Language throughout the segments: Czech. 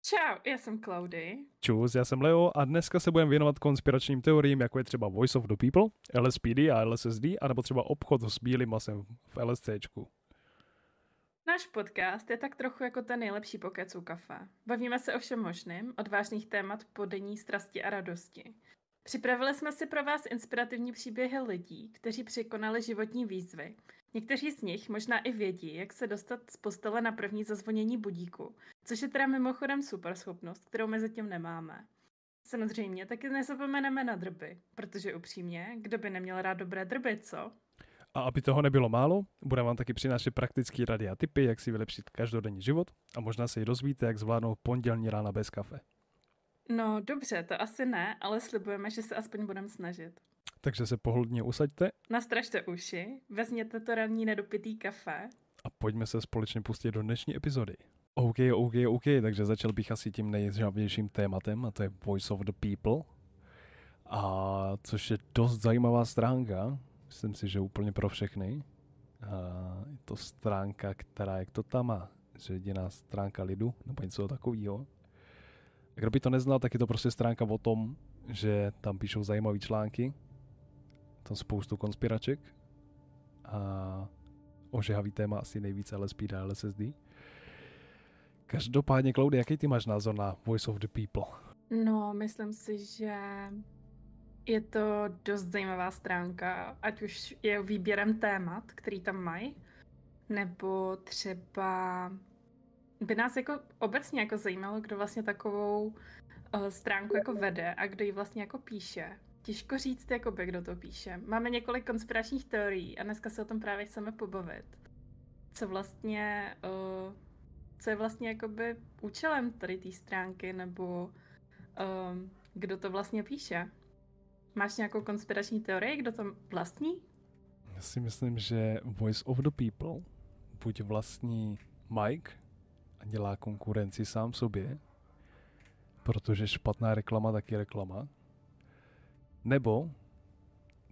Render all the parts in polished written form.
Čau, já jsem Klaudy. Čus, já jsem Leo a dneska se budeme věnovat konspiračním teoriím, jako je třeba Voice of the People, LSPD a LSSD, anebo třeba obchod s bílým masem v LSCčku. Náš podcast je tak trochu jako ten nejlepší pokec u kafe. Bavíme se o všem možným, od vážných témat po denní strasti a radosti. Připravili jsme si pro vás inspirativní příběhy lidí, kteří překonali životní výzvy. Někteří z nich možná i vědí, jak se dostat z postele na první zazvonění budíku, což je teda mimochodem super schopnost, kterou my zatím nemáme. Samozřejmě taky nezapomeneme na drby, protože upřímně, kdo by neměl rád dobré drby, co? A aby toho nebylo málo, budeme vám taky přinášet praktické rady a tipy, jak si vylepšit každodenní život a možná se i dozvíte, jak zvládnout pondělní rána bez kafe. No dobře, to asi ne, ale slibujeme, že se aspoň budeme snažit. Takže se pohodlně usaďte Nastražte uši, vezměte to ranní nedopitý kafe. a pojďme se společně pustit do dnešní epizody. OK, takže začal bych asi tím nejžávějším tématem a to je Voice of the People. A což je dost zajímavá stránka, myslím si, že úplně pro všechny. A je to stránka, která, jak to tam má, že jediná stránka lidu, nebo něco takového. Kdo by to neznal, tak je to prostě stránka o tom, že tam píšou zajímavé články, tam spoustu konspiraček a ožehavý téma asi nejvíc LSPD a LSSD. Každopádně, Klaudy, jaký ty máš názor na Voice of the People? No, myslím si, že je to dost zajímavá stránka, ať už je výběrem témat, který tam mají, nebo třeba by nás jako obecně jako zajímalo, kdo vlastně takovou stránku jako vede a kdo ji vlastně jako píše. Těžko říct, jakoby, kdo to píše. Máme několik konspiračních teorií a dneska se o tom právě chceme pobavit. Co je vlastně jakoby účelem tady té stránky, nebo kdo to vlastně píše. Máš nějakou konspirační teorii, kdo to vlastní? Já si myslím, že Voice of the People buď vlastní Mike a dělá konkurenci sám sobě, protože špatná reklama taky reklama, nebo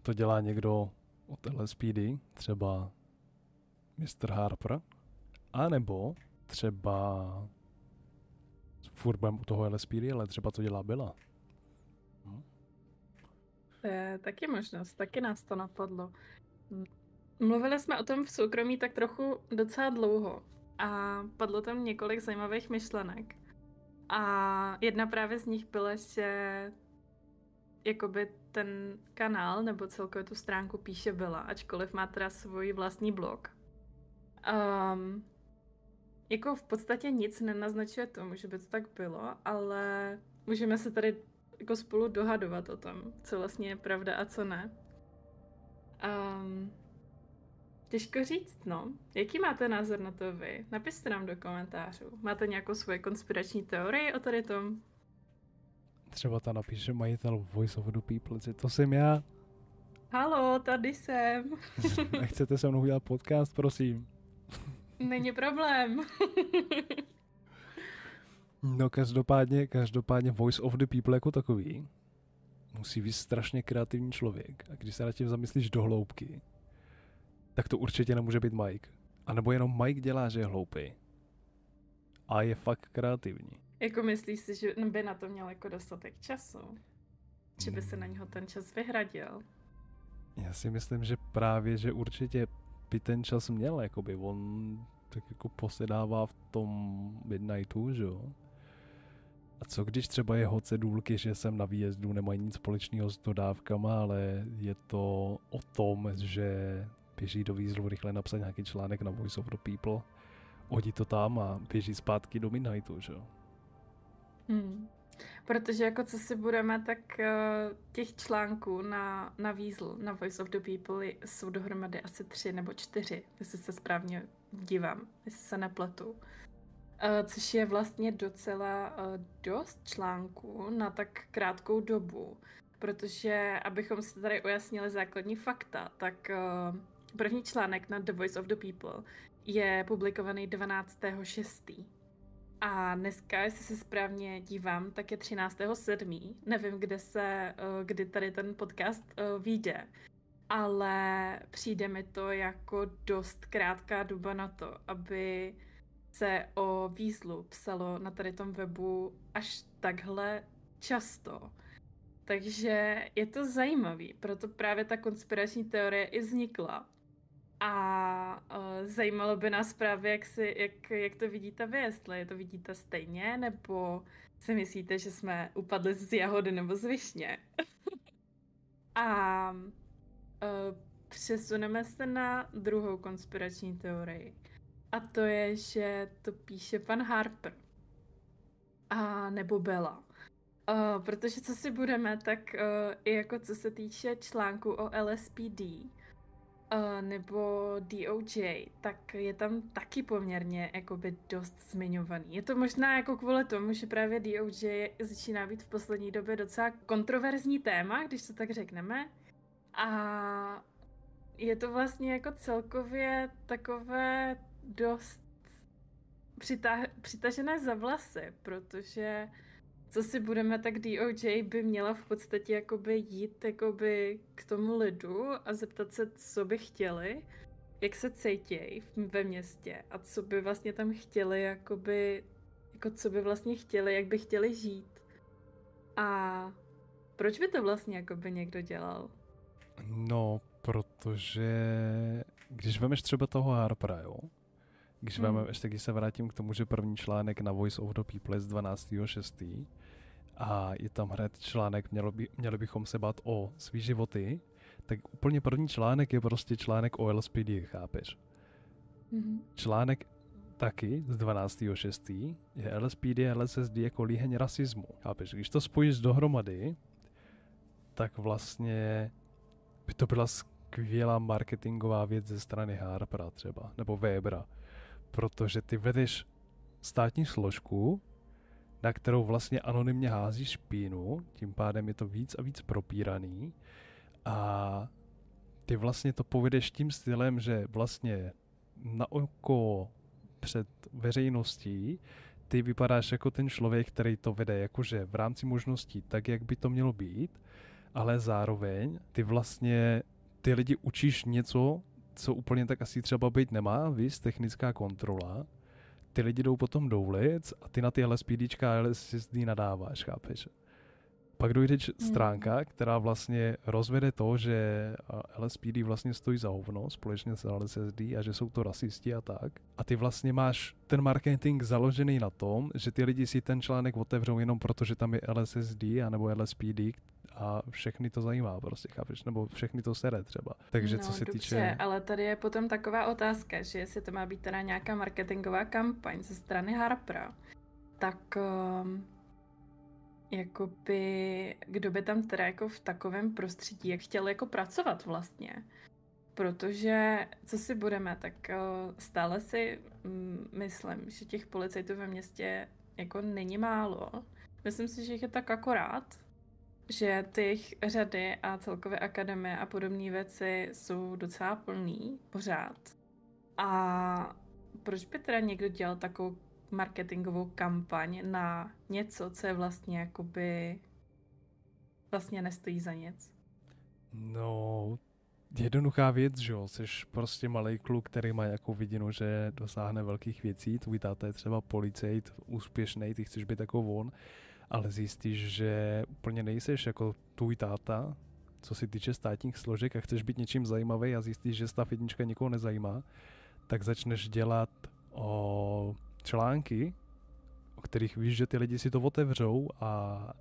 to dělá někdo od LSPD, třeba Mr. Harper, anebo třeba furt budem u toho LSPD, ale třeba to dělá Bella. To je taky možnost, taky nás to napadlo. Mluvili jsme o tom v soukromí tak trochu docela dlouho a padlo tam několik zajímavých myšlenek. A jedna právě z nich byla, že jakoby ten kanál nebo celkově tu stránku píše Bella, ačkoliv má teda svůj vlastní blog. Jako v podstatě nic nenaznačuje tomu, že by to tak bylo, ale můžeme se tady jako spolu dohadovat o tom, co vlastně je pravda a co ne. Těžko říct, no. Jaký máte názor na to vy? Napište nám do komentářů. Máte nějakou svoji konspirační teorii o tady tom? Třeba ta napíše majitel Voice of the People, že to jsem já. Halo, tady jsem. Nechcete se mnou udělat podcast, prosím. Není problém. No každopádně Voice of the People jako takový musí být strašně kreativní člověk. A když se nad tím zamyslíš do hloubky, tak to určitě nemůže být Mike. A nebo jenom Mike dělá, že je hloupý. A je fakt kreativní. Jako myslíš si, že by na to měl jako dostatek času? Či by se na něho ten čas vyhradil? Já si myslím, že právě, že určitě by ten čas měl, jakoby on tak jako posedává v tom Midnightu, že jo? A co když třeba jeho cedulky, že jsem na výjezdu, nemají nic společného s dodávkama, ale je to o tom, že běží do výzlu rychle napsat nějaký článek na Voice of the People, hodí to tam a běží zpátky do Midnightu, že jo? Protože jako co si budeme, tak těch článků na Weasel, na Voice of the People jsou dohromady asi 3 nebo 4, jestli se správně dívám, jestli se nepletu. Což je vlastně docela dost článků na tak krátkou dobu, protože abychom si tady ujasnili základní fakta, tak první článek na The Voice of the People je publikovaný 12.6. A dneska, jestli se správně dívám, tak je 13.7. Nevím, kdy tady ten podcast vyjde, ale přijde mi to jako dost krátká doba na to, aby se o Weaslu psalo na tady tom webu až takhle často. Takže je to zajímavý, proto právě ta konspirační teorie i vznikla. A zajímalo by nás právě, jak to vidíte vy, jestli to vidíte stejně, nebo si myslíte, že jsme upadli z jahody nebo z višně. A přesuneme se na druhou konspirační teorii. A to je, že to píše pan Harper. A nebo Bella. Protože co si budeme, tak i jako co se týče článku o LSPD nebo DOJ, tak je tam taky poměrně jakoby dost zmiňovaný. Je to možná jako kvůli tomu, že právě DOJ začíná být v poslední době docela kontroverzní téma, když to tak řekneme. A je to vlastně jako celkově takové dost přitažené za vlasy, protože co si budeme, tak DOJ by měla v podstatě jakoby jít jakoby k tomu lidu a zeptat se, co by chtěli, jak se cítějí ve městě a co by vlastně tam chtěli, jakoby, jako co by vlastně chtěli, jak by chtěli žít. A proč by to vlastně jakoby někdo dělal? No, protože když vemeš třeba toho Harpera, jo? Když vemeš, tak když se vrátím k tomu, že první článek na Voice of the People je z 12.6. a je tam hned článek, měli bychom se bát o svý životy, tak úplně první článek je prostě článek o LSPD, chápeš? Článek taky z 12.6. je LSPD a LSSD jako líheň rasismu, chápeš? Když to spojíš dohromady, tak vlastně by to byla skvělá marketingová věc ze strany Harpera třeba, nebo Webera, protože ty vedeš státní složku, na kterou vlastně anonymně házíš špínu, tím pádem je to víc a víc propíraný a ty vlastně to povedeš tím stylem, že vlastně na oko před veřejností ty vypadáš jako ten člověk, který to vede jakože v rámci možností tak, jak by to mělo být, ale zároveň ty vlastně ty lidi učíš něco, co úplně tak asi třeba být nemá, víš, technická kontrola. Ty lidi jdou potom do ulic a ty na ty LSPDčka a LSSD nadáváš, chápeš? Pak dojde stránka, která vlastně rozvede to, že LSPD vlastně stojí za hovno společně s LSSD a že jsou to rasisti a tak. A ty vlastně máš ten marketing založený na tom, že ty lidi si ten článek otevřou jenom proto, že tam je LSSD anebo LSPD a všechny to zajímá prostě, chápeš? Nebo všechny to sere třeba. Takže no, co se dobře, týče... ale tady je potom taková otázka, že jestli to má být teda nějaká marketingová kampaň ze strany Harpera, tak jakoby, kdo by tam teda jako v takovém prostředí, jak chtěl jako pracovat vlastně. Protože, co si budeme, tak stále si myslím, že těch policajtů ve městě jako není málo. Myslím si, že jich je tak akorát, že těch řady a celkové akademie a podobné věci jsou docela plný pořád. A proč by teda někdo dělal takovou marketingovou kampaň na něco, co je vlastně jakoby vlastně nestojí za nic? No, jednoduchá věc, že jo, jsi prostě malej kluk, který má jako vidinu, že dosáhne velkých věcí, tvůj táta je třeba policajt, úspěšnej, ty chceš být jako on, ale zjistíš, že úplně nejseš jako tvůj táta, co se týče státních složek a chceš být něčím zajímavý a zjistíš, že stav jednička nikoho nezajímá, tak začneš dělat články, o kterých víš, že ty lidi si to otevřou a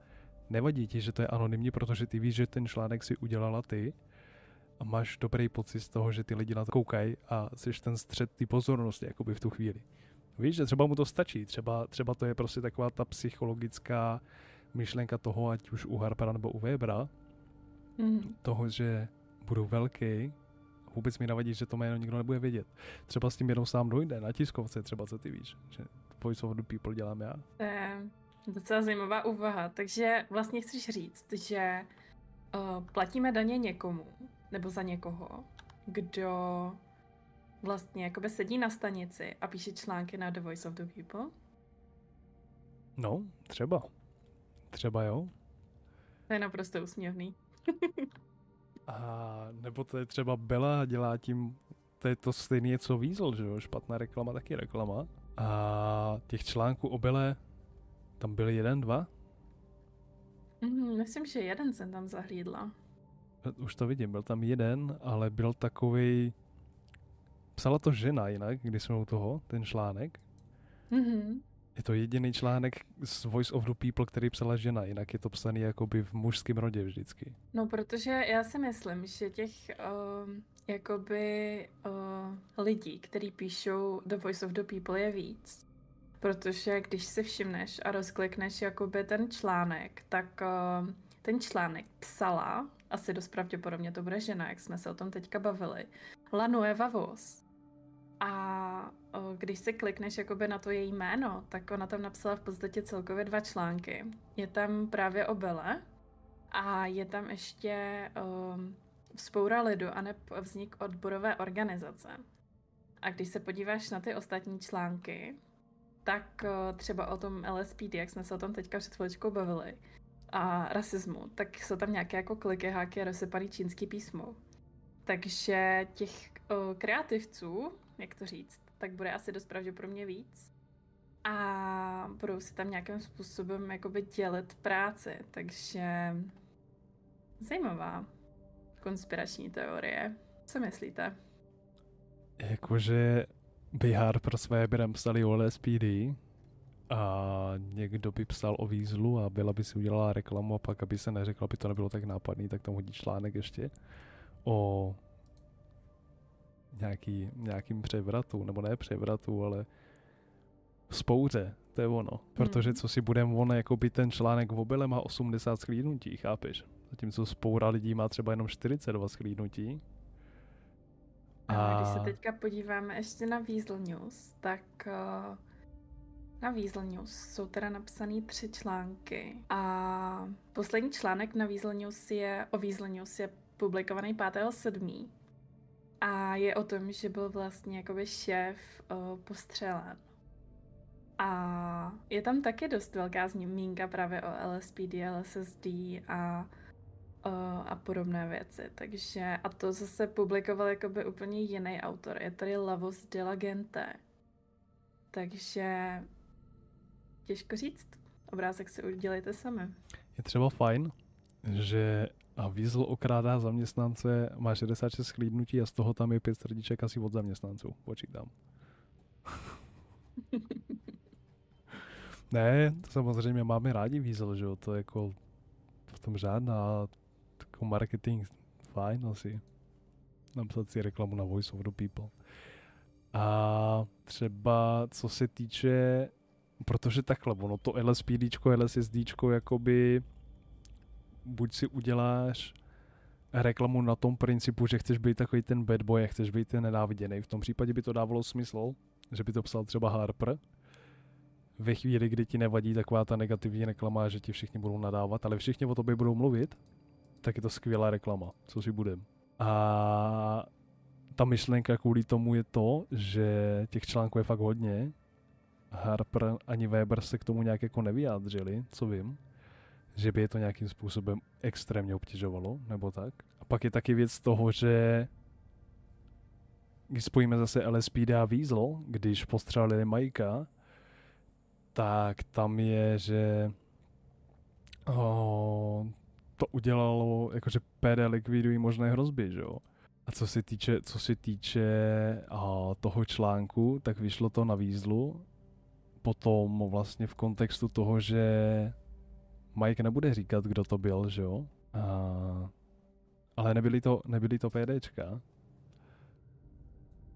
nevadí ti, že to je anonymní, protože ty víš, že ten článek si udělala ty a máš dobrý pocit z toho, že ty lidi na to koukají a jsi ten střed ty pozornosti jakoby v tu chvíli. Víš, že třeba mu to stačí, třeba to je prostě taková ta psychologická myšlenka toho, ať už u Harpera nebo u Webera, toho, že budu velký, vůbec mi navadí, že to jméno nikdo nebude vědět. Třeba s tím jenom sám dojde, na tiskovce třeba, co ty víš, že Voice of the People dělám já. To je docela zajímavá úvaha, takže vlastně chceš říct, že platíme daně někomu, nebo za někoho, kdo vlastně jakoby sedí na stanici a píše články na The Voice of the People? No, třeba jo. To je naprosto úsměvný. A nebo to je třeba Bella, dělá tím to je to stejné, co Weasel, že jo? Špatná reklama, taky reklama. A těch článků o Belle tam byly 1, 2? Myslím, že jeden jsem tam zahlídla. Už to vidím, byl tam jeden, ale byl takovej... Psala to žena jinak, když jsme u toho, ten článek. Je to jediný článek z Voice of the People, který psala žena, jinak je to psaný jakoby v mužském rodě vždycky. No, protože já si myslím, že těch lidí, kteří píšou The Voice of the People, je víc. Protože když si všimneš a rozklikneš jakoby ten článek, tak ten článek psala, asi dost pravděpodobně to bude žena, jak jsme se o tom teďka bavili, La Nueva Voz. A když si klikneš jakoby na to její jméno, tak ona tam napsala v podstatě celkově 2 články. Je tam právě o Belle a je tam ještě Vzpoura lidu a vznik odborové organizace. A když se podíváš na ty ostatní články, tak třeba o tom LSPD, jak jsme se o tom teďka před chviličkou bavili, a rasismu, tak jsou tam nějaké jako kliky, háky a rozsypaný čínský písmo. Takže těch kreativců, jak to říct, tak bude asi dost pravděpodobně víc. A budou si tam nějakým způsobem jakoby dělit práci, takže zajímavá konspirační teorie. Co myslíte? Jakože by Harper s Weberem psali o LSPD a někdo by psal o Weaselu a byla by si udělala reklamu a pak, aby se neřeklo, aby to nebylo tak nápadný, tak tam hodí článek ještě o nějakým převratu, nebo ne převratu, ale vzpouře, to je ono. Protože co si budeme, ono, jakoby ten článek v Obele má 80 shlídnutí, chápeš? Zatímco spoura lidí má třeba jenom 42 shlídnutí. A když se teďka podíváme ještě na Weasel News, tak na Weasel News jsou teda napsaný 3 články. A poslední článek na Weasel News o Weasel News je publikovaný 5.7. A je o tom, že byl vlastně jakoby šéf postřelen. A je tam taky dost velká zmínka právě o LSPD, LSSD a podobné věci. Takže, a to zase publikoval jakoby úplně jiný autor. Je tady Lavos de la Gente. Takže těžko říct. Obrázek si udělejte sami. Je třeba fajn, že Weasel okrádá zaměstnance, má 66 shlídnutí a z toho tam je 5 srdíček asi od zaměstnanců. Počítám. Ne, to samozřejmě máme rádi Weasel, že jo, to je jako v tom žádná jako marketing fajn asi. Napsat si reklamu na Voice of the People. A třeba co se týče, protože takhle, ono to LSPDčko, LSSDčko, jakoby buď si uděláš reklamu na tom principu, že chceš být takový ten bad boy, chceš být ten nenáviděný. V tom případě by to dávalo smysl, že by to psal třeba Harper. Ve chvíli, kdy ti nevadí taková ta negativní reklama, že ti všichni budou nadávat, ale všichni o tobě budou mluvit, tak je to skvělá reklama, co si budem. A ta myšlenka kvůli tomu je to, že těch článků je fakt hodně. Harper ani Weber se k tomu nějak jako nevyjádřili, co vím. Že by je to nějakým způsobem extrémně obtěžovalo, nebo tak. A pak je taky věc toho, že když spojíme zase LSPD a Weasel, když postřelili Mikea, tak tam je, že to udělalo, jakože PD likvidují možné hrozby, že jo. A co se týče toho článku, tak vyšlo to na Weaselu, potom vlastně v kontextu toho, že Mike nebude říkat, kdo to byl, že jo. Ale nebyly to PDčka.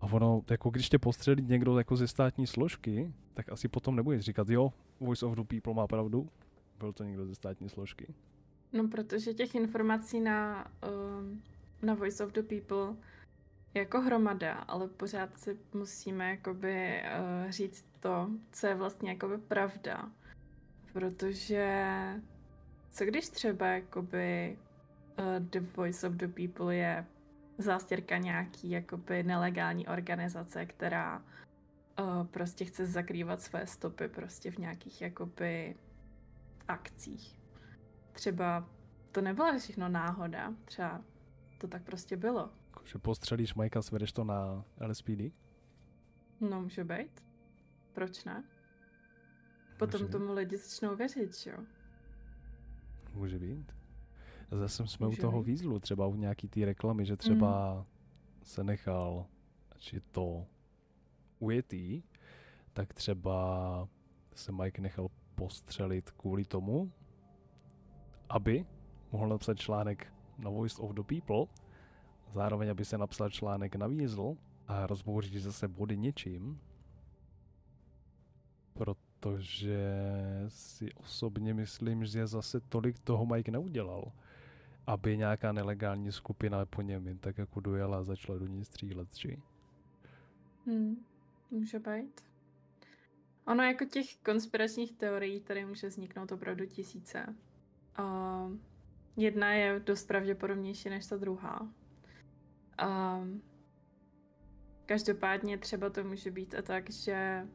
A ono, jako když tě postřelí někdo jako ze státní složky, tak asi potom nebudeš říkat, jo, Voice of the People má pravdu, byl to někdo ze státní složky. No, protože těch informací na Voice of the People je jako hromada, ale pořád si musíme jakoby říct to, co je vlastně jakoby pravda. Protože co když třeba jakoby The Voice of the People je zástěrka nějaký jakoby nelegální organizace, která prostě chce zakrývat své stopy prostě v nějakých jakoby akcích. Třeba to nebyla všechno náhoda, třeba to tak prostě bylo. Že postřelíš Mikea, svedeš to na LSPD? No, může být. Proč ne? Potom tomu lidi začnou věřit, jo? Může být. Zase jsme Může u toho být. výzlu, třeba u nějaký té reklamy, že třeba se nechal, či to ujetý, tak třeba se Mike nechal postřelit kvůli tomu, aby mohl napsat článek na Voice of the People, zároveň aby se napsal článek na Weasel a rozbouřit zase body něčím, protože si osobně myslím, že zase tolik toho Mike neudělal, aby nějaká nelegální skupina po něm jen tak jako dojela a začala do ní střílet, či? Může být. Ono jako těch konspiračních teorií tady může vzniknout opravdu tisíce. Jedna je dost pravděpodobnější než ta druhá. Každopádně třeba to může být a tak, že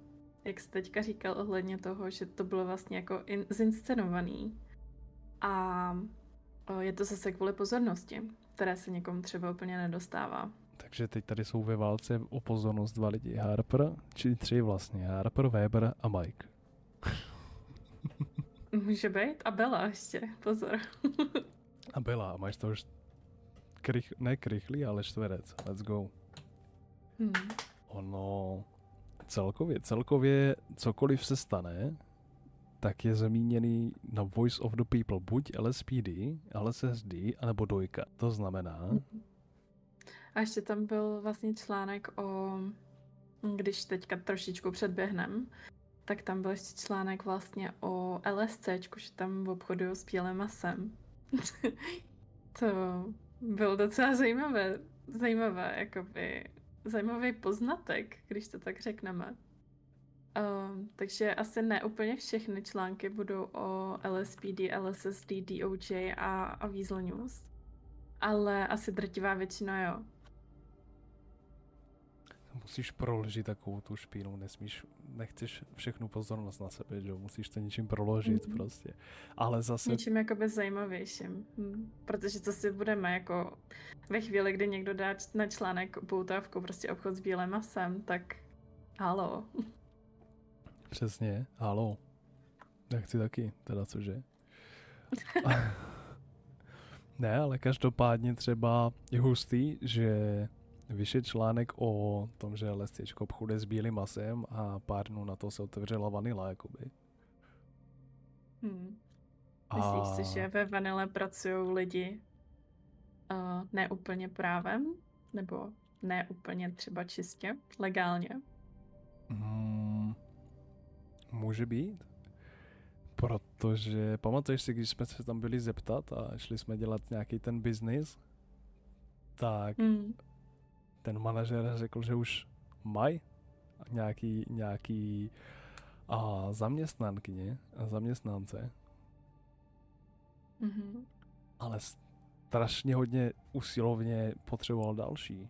jak jsi teďka říkal ohledně toho, že to bylo vlastně jako zinscenovaný. A je to zase kvůli pozornosti, které se někomu třeba úplně nedostává. Takže teď tady jsou ve válce o pozornost 2 lidi. Harper, či 3 vlastně. Harper, Weber a Mike. Může být. A Bella ještě, pozor. A Bella, máš to už ne krychlý, ale čtverec. Let's go. Ono celkově cokoliv se stane, tak je zamíněný na Voice of the People buď LSPD, LSSD, anebo Dojka. To znamená... A ještě tam byl vlastně článek když teďka trošičku předběhnem, tak tam byl ještě článek vlastně o LSCčku, že tam obchodují s bílým masem. To byl docela zajímavý poznatek, když to tak řekneme. Takže asi ne úplně všechny články budou o LSPD, LSSD, DOJ a Weasel News. Ale asi drtivá většina, jo. Musíš proložit takovou tu špínu, nechceš všechnu pozornost na sebe, že? Musíš to něčím proložit prostě. Ale zase... Něčím jakoby zajímavějším. Protože to si budeme jako ve chvíli, kdy někdo dá na článek poutávku prostě obchod s bílým masem, tak halo. Přesně, halo. Já chci taky, teda cože? Ne, ale každopádně třeba je hustý, že vyšel článek o tom, že LSCčko obchoduje s bílým masem a pár dnů na to se otevřela vanila, jakoby. Myslíš si, že ve vanile pracují lidi ne úplně právem? Nebo ne úplně třeba čistě, legálně? Může být. Protože pamatuješ si, když jsme se tam byli zeptat a šli jsme dělat nějaký ten biznis, tak ten manažer řekl, že už mají nějaký zaměstnankyně a zaměstnance. Ale strašně hodně usilovně potřeboval další.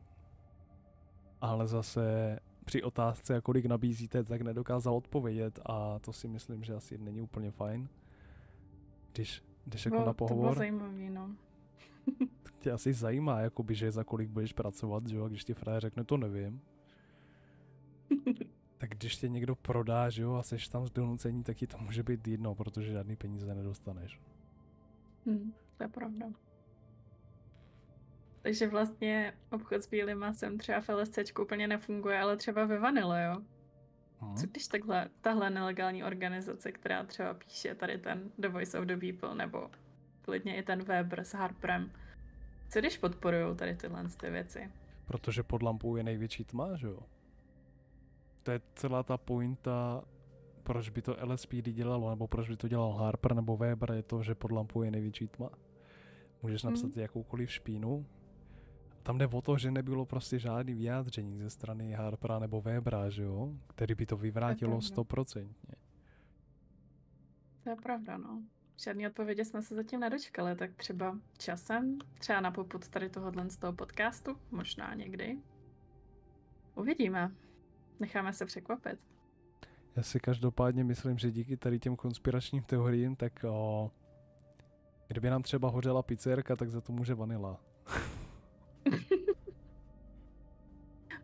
Ale zase při otázce, kolik nabízíte, tak nedokázal odpovědět a to si myslím, že asi není úplně fajn. Když jako na pohovor. To bylo zajímavý, no. Tě asi zajímá, jakoby, že za kolik budeš pracovat, že jo? A když ti frajer řekne, to nevím. Tak když tě někdo prodá, že jo, a seš tam z donucení, tak ti to může být jedno, protože žádný peníze nedostaneš. To je pravda. Takže vlastně obchod s bílým masem třeba v LSCčku úplně nefunguje, ale třeba ve vanile, jo? Co když tahle nelegální organizace, která třeba píše tady ten The Voice of the People, nebo klidně i ten Weber s Harperem, co když podporujou tady tyhle věci? Protože pod lampou je největší tma, že jo? To je celá ta pointa, proč by to LSPD dělalo, nebo proč by to dělal Harper nebo Weber, je to, že pod lampou je největší tma. Můžeš napsat jakoukoliv špínu. Tam jde o to, že nebylo prostě žádný vyjádření ze strany Harpera nebo Webera, že jo? Který by to vyvrátilo 100%. To je pravda, no. Žádný odpovědi jsme se zatím nedočkali, tak třeba časem, třeba na popud tady tohohle z toho podcastu, možná někdy. Uvidíme. Necháme se překvapit. Já si každopádně myslím, že díky tady těm konspiračním teoriím, tak kdyby nám třeba hořela pizzerka, tak za to může vanila.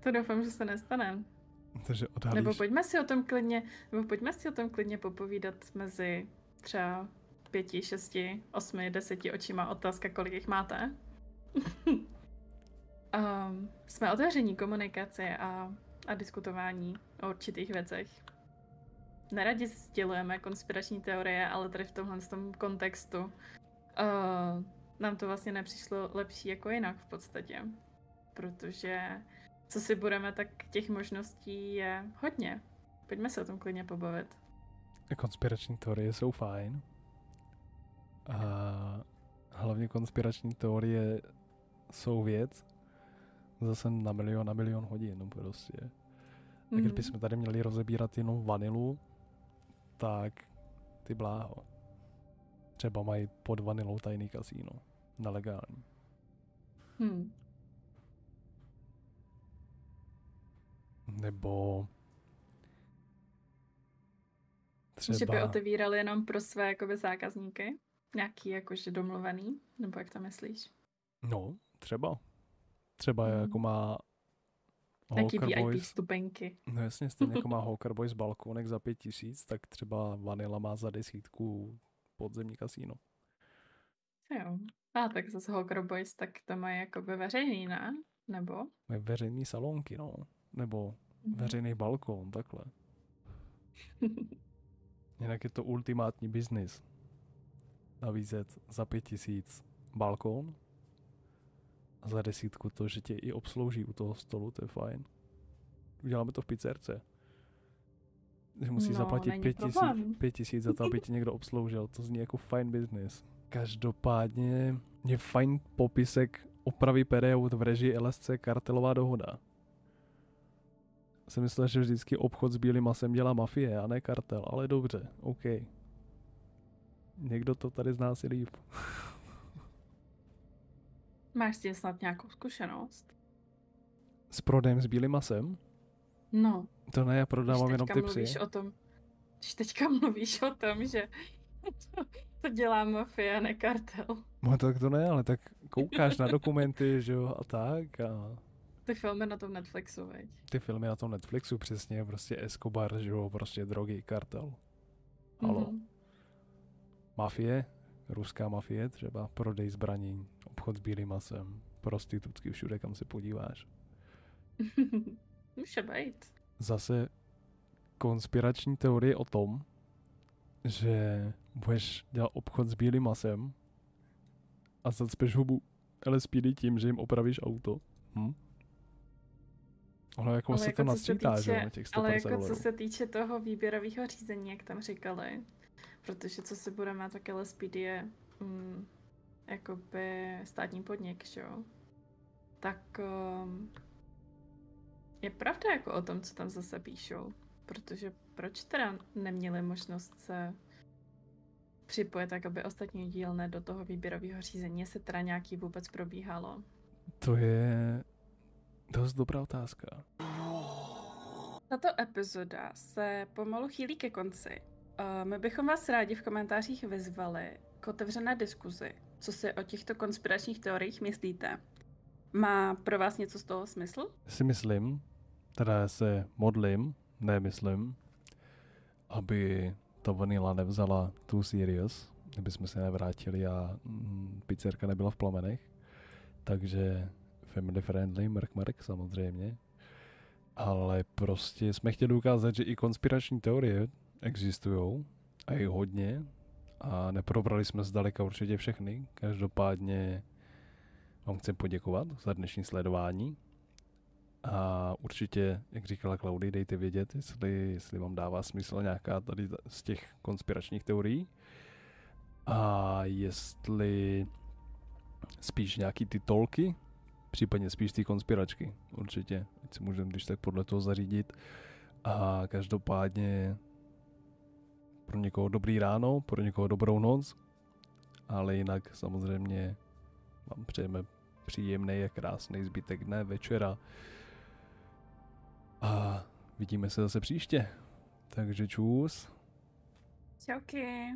To doufám, že se nestane. Takže odhalíš. Nebo pojďme si o tom klidně popovídat mezi třeba 5, 6, 8, 10 očima. Otázka, kolik jich máte. Jsme otevření komunikaci a diskutování o určitých věcech. Neradi sdělujeme konspirační teorie, ale tady v tomhle kontextu nám to vlastně nepřišlo lepší jako jinak v podstatě. Protože co si budeme, tak těch možností je hodně. Pojďme se o tom klidně pobavit. Konspirační teorie jsou fajn. A hlavně konspirační teorie jsou věc zase na milion hodin prostě. A kdybychom tady měli rozebírat jenom vanilu, tak ty bláho. Třeba mají pod vanilou tajný kasíno. Nelegální. Nebo třeba... Že by otevírali jenom pro své jakoby zákazníky? Nějaký jakože domluvený? Nebo jak to myslíš? No, třeba. Třeba jako má Nějaký Hawker VIP Boys, vstupenky. no jasně, stejně jako má Hawker Boys balkónek za 5 000, tak třeba Vanilla má za 10 podzemní kasíno. Jo. Tak zase Hawker Boys, tak to mají jakoby veřejný, ne? Nebo? Mají veřejný salonky, no. Nebo veřejný balkón, takhle. Jinak je to ultimátní biznis. Navízet za 5 000 balkón a za 10 to, že tě i obslouží u toho stolu, to je fajn. Uděláme to v pizzerce. Že musí zaplatit 5 000 za to, aby tě někdo obsloužil. To zní jako fajn business. Každopádně je fajn popisek opravy period v režii LSC Kartelová dohoda. Jsem myslel, že vždycky obchod s bílým masem dělá mafie a ne kartel, ale dobře, OK. Někdo to tady zná si líp. Máš s tím snad nějakou zkušenost? S prodejem s bílým masem? No. To ne, já prodávám jenom ty psy. Když teďka mluvíš o tom, že to dělá mafie a ne kartel. No tak to ne, ale tak koukáš na dokumenty, že jo, a tak a... Ty filmy na tom Netflixu, veď? Ty filmy na tom Netflixu, přesně, prostě Escobar, že jo, prostě drogy, kartel. Halo. Mafie, ruská mafie, třeba prodej zbraní, obchod s bílým masem, prostitutky všude, kam se podíváš. Může být. Zase konspirační teorie o tom, že budeš dělat obchod s bílým masem a zacpeš hubu LSPD tím, že jim opravíš auto. Ono jako ale se jako to nasčítá, že na těch 150 ale jako co se týče toho výběrového řízení, jak tam říkali, protože co si budeme, tak LSPD je jakoby státní podnik, že jo? Tak je pravda jako o tom, co tam zase píšou. Protože proč teda neměli možnost se připojit tak, aby ostatní dílny do toho výběrového řízení, jestli teda nějaký vůbec probíhalo? To je dost dobrá otázka. Tato epizoda se pomalu chýlí ke konci. My bychom vás rádi v komentářích vyzvali k otevřené diskuzi. Co si o těchto konspiračních teoriích myslíte? Má pro vás něco z toho smysl? Si myslím, teda se modlím, nemyslím, aby ta Vanilla nevzala too serious, kdyby jsme se nevrátili a pizzerka nebyla v plamenech. Takže family friendly, mrk samozřejmě. Ale prostě jsme chtěli ukázat, že i konspirační teorie existují a je hodně a neprobrali jsme zdaleka určitě všechny. Každopádně vám chci poděkovat za dnešní sledování a určitě, jak říkala Claudie, dejte vědět, jestli vám dává smysl nějaká tady z těch konspiračních teorií a jestli spíš nějaký ty tolky, případně spíš ty konspiračky, určitě, ať si můžeme když tak podle toho zařídit. A každopádně pro někoho dobrý ráno, pro někoho dobrou noc, ale jinak samozřejmě vám přejeme příjemný a krásný zbytek dne, večera a vidíme se zase příště. Takže čus. Čauky.